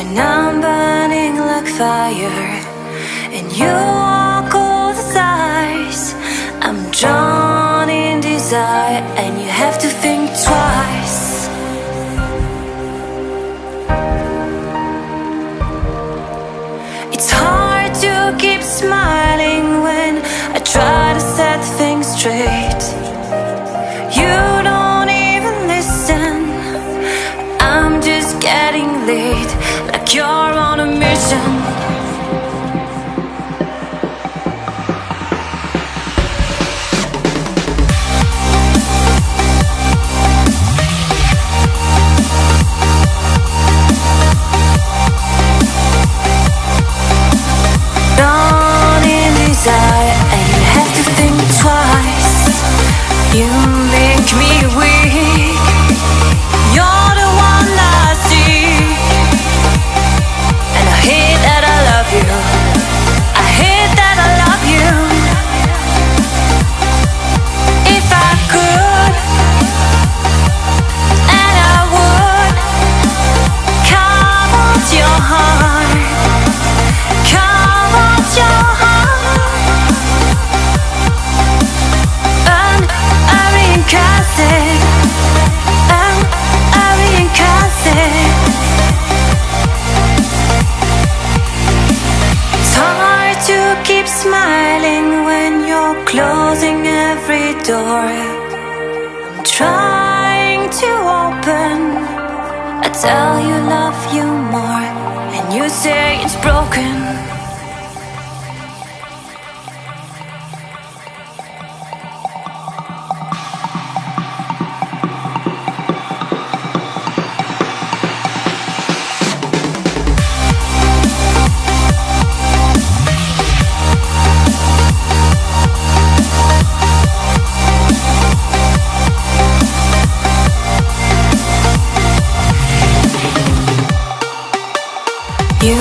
And I'm burning like fire, and you walk all the thighs. I'm drawn in desire, and you have to think twice. It's hard to keep smiling when I try to set things straight. You don't even listen. I'm just getting late, like you're on a mission. Drawn in desire, and you have to think twice. You make me weak. You're the one I see, and I hate that I love you. I hate that I love you. If I could, and I would, carve out your heart, carve out your heart. En casa, en casa. It's hard to keep smiling when you're closing every door. I'm trying to open. I tell you love you more, and you say it's broken. You